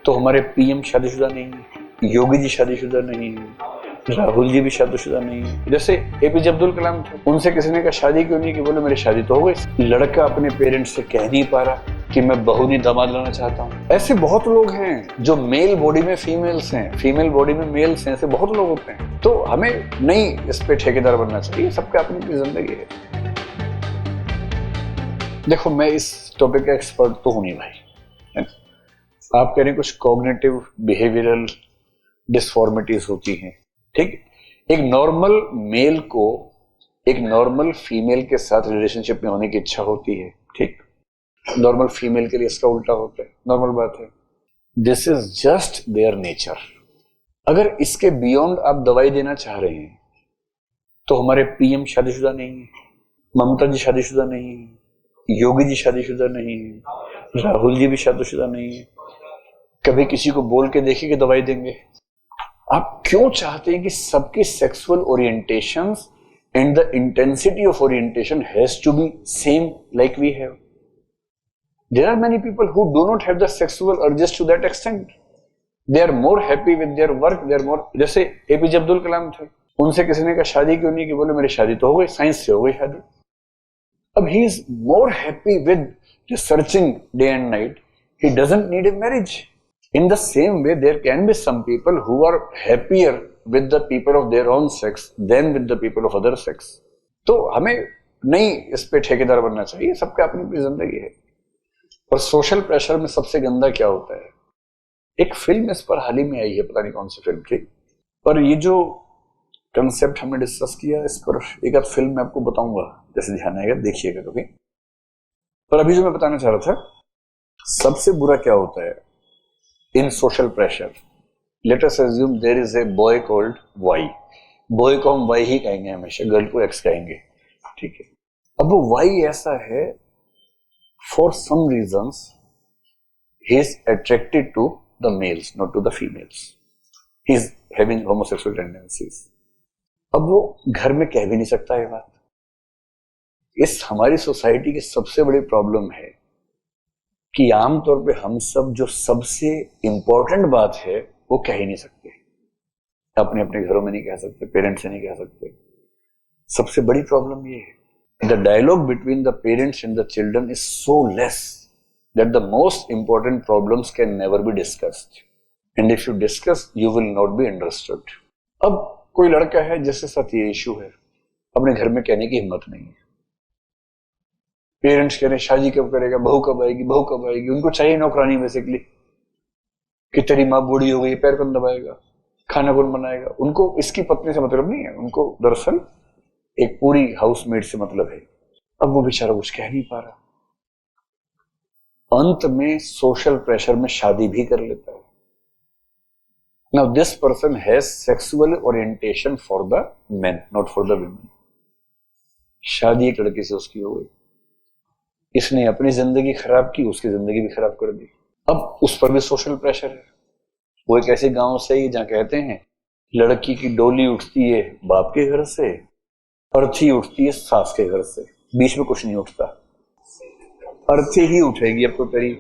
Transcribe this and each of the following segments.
तो हमारे पीएम शादीशुदा नहीं है, योगी जी शादीशुदा नहीं है, राहुल जी भी शादीशुदा नहीं है। जैसे एपीजे अब्दुल कलाम थे, उनसे किसी ने कहा शादी क्यों नहीं की, बोले मेरी शादी तो हो गई। लड़का अपने पेरेंट्स से कह नहीं पा रहा कि मैं बहू नहीं दामाद लाना चाहता हूँ। ऐसे बहुत लोग हैं जो मेल बॉडी में फीमेल्स हैं, फीमेल बॉडी में मेल्स हैं, ऐसे बहुत लोग होते हैं। तो हमें नहीं इस पे ठेकेदार बनना चाहिए, सबके अपनी अपनी जिंदगी है। देखो, मैं इस टॉपिक का एक्सपर्ट तो हूं नहीं भाई। आप कह रहे हैं कुछ कॉग्निटिव बिहेवियरल डिसफॉर्मिटीज होती हैं, ठीक। एक नॉर्मल मेल को एक नॉर्मल फीमेल के साथ रिलेशनशिप में होने की इच्छा होती है, ठीक। नॉर्मल फीमेल के लिए इसका उल्टा होता है, नॉर्मल बात है। This is just their nature. अगर इसके बियॉन्ड आप दवाई देना चाह रहे हैं तो हमारे पीएम शादीशुदा नहीं है, ममता जी शादीशुदा नहीं है, योगी जी शादीशुदा नहीं है, राहुल जी भी शादीशुदा नहीं है। कभी किसी को बोल के देखिए कि दवाई देंगे। आप क्यों चाहते हैं कि सबकी sexual orientations and the intensity of orientation has to be same like we have? There are many people who do not have the sexual urges to that extent. They are more happy with their work. They are more, जैसे APJ Abdul Kalam थे, उनसे किसी ने कहा शादी क्यों नहीं की, बोले मेरी शादी तो हो गई, साइंस से हो गई शादी। अब he is more happy with researching day and night. He doesn't need a marriage. In the same way, there can be some people who are happier with the people of their own sex than with the people of other sex. तो हमें नहीं इस पे ठेकेदार बनना चाहिए, सबके अपनी अपनी जिंदगी है। और सोशल प्रेशर में सबसे गंदा क्या होता है? एक फिल्म इस पर हाल ही में आई है, पता नहीं कौन सी फिल्म थी, पर ये जो कंसेप्ट हमने डिस्कस किया, इस पर एक आध फिल्म मैं आपको बताऊंगा, जैसे ध्यान आएगा देखिएगा कभी। पर अभी जो मैं बताना चाह रहा था, सबसे बुरा क्या होता है इन social pressure. Let us assume there is a boy called Y. Boy को हम वाई ही कहेंगे हमेशा, गर्ल को एक्स कहेंगे, ठीक है। अब वो वाई ऐसा है, for some reasons he is attracted to the males, not to the females. He is having homosexual tendencies. अब वो घर में कह भी नहीं सकता ये बात। इस हमारी सोसाइटी की सबसे बड़ी प्रॉब्लम है कि आमतौर पे हम सब जो सबसे इंपॉर्टेंट बात है वो कह ही नहीं सकते, अपने अपने घरों में नहीं कह सकते, पेरेंट्स से नहीं कह सकते। सबसे बड़ी प्रॉब्लम ये है। The dialogue between the parents and the children is so less that the most important problems can never be discussed. And if you discuss, you will not be understood. अब कोई लड़का है जिसके साथ ये इशू है, अपने घर में कहने की हिम्मत नहीं है। पेरेंट्स कह रहे हैं शादी कब करेगा, बहू कब आएगी, बहू कब आएगी। उनको चाहिए नौकरानी बेसिकली, कि तेरी माँ बूढ़ी हो गई, पैर कौन दबाएगा, खाना कौन बनाएगा। उनको इसकी पत्नी से मतलब नहीं है, उनको दरअसल एक पूरी हाउसमेट से मतलब है। अब वो बेचारा कुछ कह नहीं पा रहा, अंत में सोशल प्रेशर में शादी भी कर लेता है। Now this person has sexual orientation for the main, not for the women. शादी एक लड़के से उसकी हो गई, इसने अपनी जिंदगी खराब की, उसकी जिंदगी भी खराब कर दी। अब उस पर भी सोशल प्रेशर है। वो एक ऐसे गांव से ही जहां कहते हैं लड़की की डोली उठती है बाप के घर से, अर्थी उठती है सास के घर से, बीच में कुछ नहीं उठता। अर्थी ही उठेगी अब तो तेरी,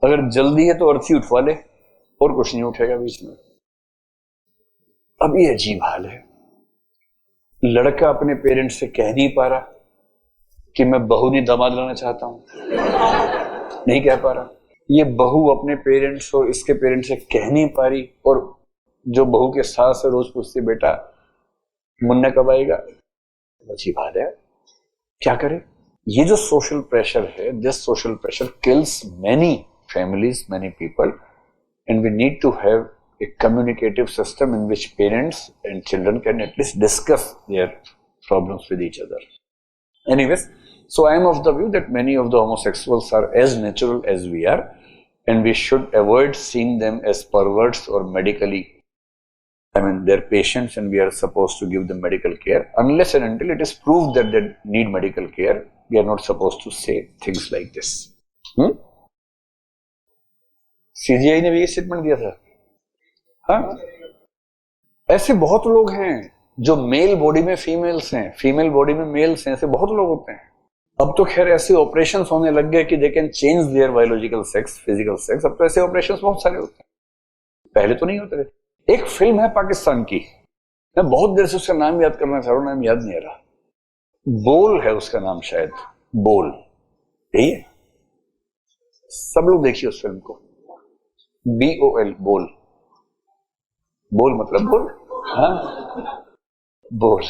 अगर जल्दी है तो अर्थी उठवा ले, और कुछ नहीं उठेगा बीच में। अब ये अजीब हाल है। लड़का अपने पेरेंट्स से कह नहीं पा रहा कि मैं बहू नहीं दामाद लाना चाहता हूं, नहीं कह पा रहा। ये बहू अपने पेरेंट्स और इसके पेरेंट्स से कह नहीं पा रही, और जो बहू के सास है रोज पूछती बेटा मुन्ना कब आएगा। अजीब बात है, क्या करें। ये जो सोशल प्रेशर है, this social pressure kills many families, many people, and we need to have a communicative system in which parents and children can at least discuss their problems with each other. Anyways, so I am of the view that many of the homosexuals are as natural as we are, and we should avoid seeing them as perverts or medically, they're patients and we are supposed to give them medical care. Unless and until it is proved that they need medical care, we are not supposed to say things like this. CGI ने भी ये statement दिया था। हाँ, ऐसे बहुत लोग हैं जो मेल बॉडी में फीमेल्स हैं, फीमेल बॉडी में मेल्स हैं, ऐसे बहुत लोग होते हैं। अब तो खैर ऐसे ऑपरेशंस होने लग गए कि they can change their biological sex, physical sex. अब तो ऐसे ऑपरेशंस बहुत सारे होते हैं। पहले तो नहीं होते थे। एक फिल्म है पाकिस्तान की, मैं बहुत देर से उसका नाम याद करना चाह रहा हूं, नाम याद नहीं आ रहा, बोल है उसका नाम शायद, बोल, यही है। सब लोग देखिए उस फिल्म को, BOL, बोल। बोल मतलब बोल, हाँ बोल।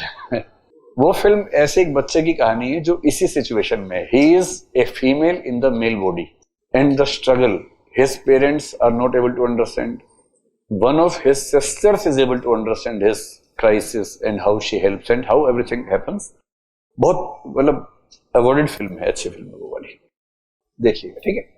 वो फिल्म ऐसे एक बच्चे की कहानी है जो इसी सिचुएशन में, he is a female in the male body and the struggle his parents are not able to understand, one of his sisters is able to understand his crisis and how she helps and how everything happens. बहुत मतलब awarded film है, अच्छी film है वो वाली, देखिएगा, ठीक है।